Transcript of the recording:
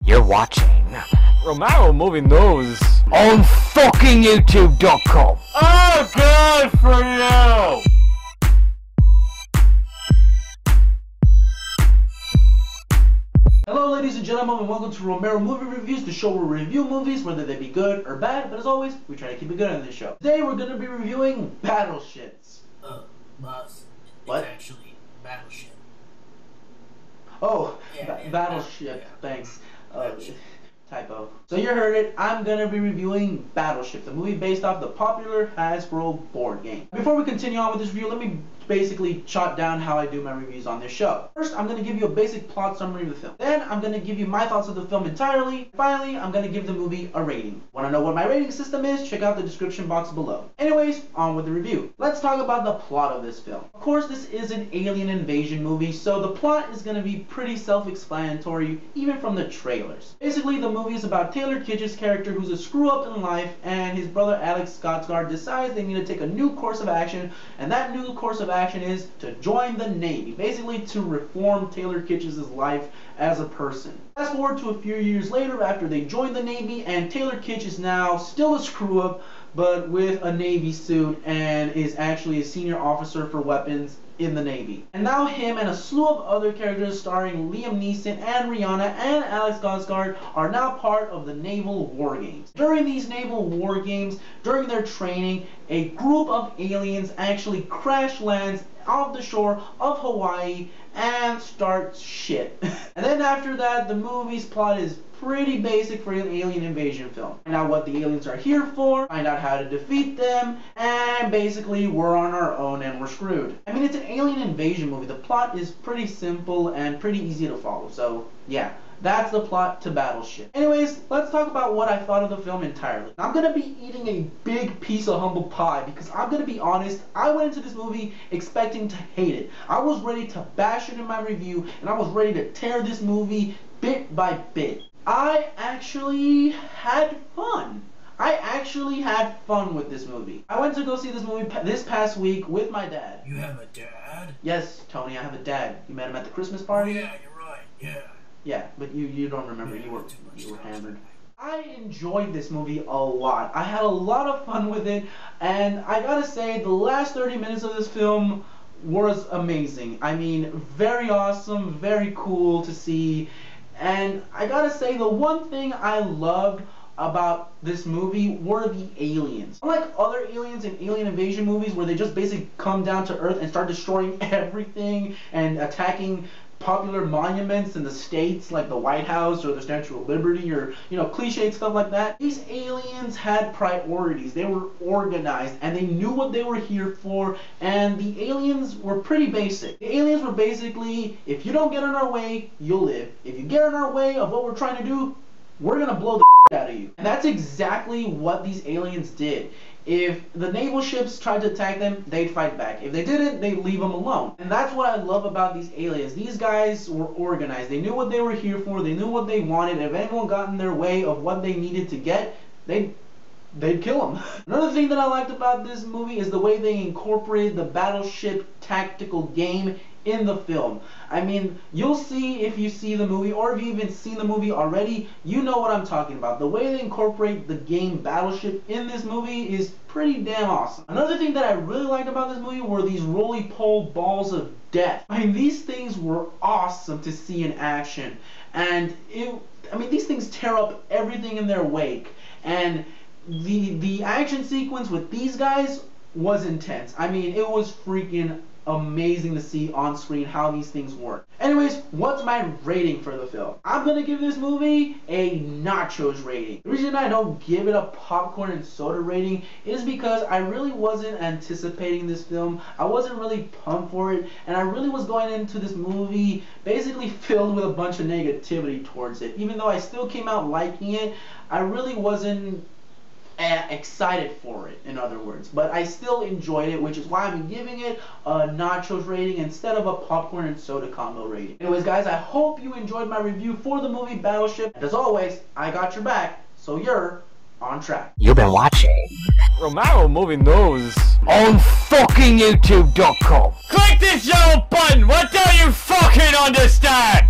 You're watching Romero Movie News on fucking YouTube.com. Oh, good for you! Hello ladies and gentlemen, and welcome to Romero Movie Reviews, the show where we review movies, whether they be good or bad, but as always, we try to keep it good on this show. Today we're going to be reviewing BattleShips. Boss, what? It's actually BattleShip. Oh, Yeah, BattleShip, yeah. thanks. BattleShip. Typo. So you heard it, I'm going to be reviewing BattleShip, the movie based off the popular Hasbro board game. Before we continue on with this review, let me basically jot down how I do my reviews on this show. First, I'm going to give you a basic plot summary of the film. Then, I'm going to give you my thoughts of the film entirely. Finally, I'm going to give the movie a rating. Want to know what my rating system is? Check out the description box below. Anyways, on with the review. Let's talk about the plot of this film. Of course, this is an alien invasion movie, so the plot is going to be pretty self-explanatory, even from the trailers. Basically, the movie is about Taylor Kitsch's character, who's a screw-up in life, and his brother Alex Skarsgård decides they need to take a new course of action, and that new course of action is to join the Navy, basically to reform Taylor Kitsch's life as a person. Fast forward to a few years later after they join the Navy, and Taylor Kitsch is now still a screw-up, but with a Navy suit, and is actually a senior officer for weapons in the Navy. And now him and a slew of other characters starring Liam Neeson and Rihanna and Alex Skarsgård are now part of the Naval War Games. During these Naval War Games, during their training, a group of aliens actually crash lands off the shore of Hawaii and starts shit. And then after that, the movie's plot is pretty basic for an alien invasion film. Find out what the aliens are here for, find out how to defeat them, and basically we're on our own and we're screwed. I mean, it's an alien invasion movie. The plot is pretty simple and pretty easy to follow. So yeah, that's the plot to BattleShip. Anyways, let's talk about what I thought of the film entirely. I'm going to be eating a big piece of humble pie because I'm going to be honest, I went into this movie expecting to hate it. I was ready to bash it in my review, and I was ready to tear this movie bit by bit. I actually had fun. I actually had fun with this movie. I went to go see this movie this past week with my dad. You have a dad? Yes, Tony, I have a dad. You met him at the Christmas party? Oh, yeah, you're right, yeah. Yeah, but you don't remember. You were hammered. I enjoyed this movie a lot. I had a lot of fun with it, and I gotta say, the last 30 minutes of this film was amazing. I mean, very awesome, very cool to see. And I gotta say, the one thing I loved about this movie were the aliens. Unlike other aliens in alien invasion movies where they just basically come down to Earth and start destroying everything and attacking popular monuments in the States like the White House or the Statue of Liberty or, you know, cliched stuff like that, these aliens had priorities. They were organized and they knew what they were here for, and the aliens were pretty basic. The aliens were basically, if you don't get in our way, you'll live. If you get in our way of what we're trying to do, we're gonna blow the out of you. And that's exactly what these aliens did. If the naval ships tried to attack them, they'd fight back. If they didn't, they'd leave them alone. And that's what I love about these aliens. These guys were organized. They knew what they were here for. They knew what they wanted. If anyone got in their way of what they needed to get, they'd kill them. Another thing that I liked about this movie is the way they incorporated the BattleShip tactical game in the film. I mean, you'll see if you see the movie, or if you've even seen the movie already, you know what I'm talking about. The way they incorporate the game BattleShip in this movie is pretty damn awesome. Another thing that I really liked about this movie were these roly-poly balls of death. I mean, these things were awesome to see in action, and these things tear up everything in their wake, and the action sequence with these guys was intense. I mean, it was freaking amazing to see on screen how these things work. Anyways, what's my rating for the film? I'm gonna give this movie a Nachos rating. The reason I don't give it a popcorn and soda rating is because I really wasn't anticipating this film. I wasn't really pumped for it, and I really was going into this movie basically filled with a bunch of negativity towards it. Even though I still came out liking it, I really wasn't excited for it, in other words, but I still enjoyed it, which is why I'm giving it a Nachos rating instead of a popcorn and soda combo rating. Anyways, guys, I hope you enjoyed my review for the movie BattleShip, and as always, I got your back, so you're on track. You've been watching Romero Movie News on fucking YouTube.com. Click this yellow button. What don't you fucking understand?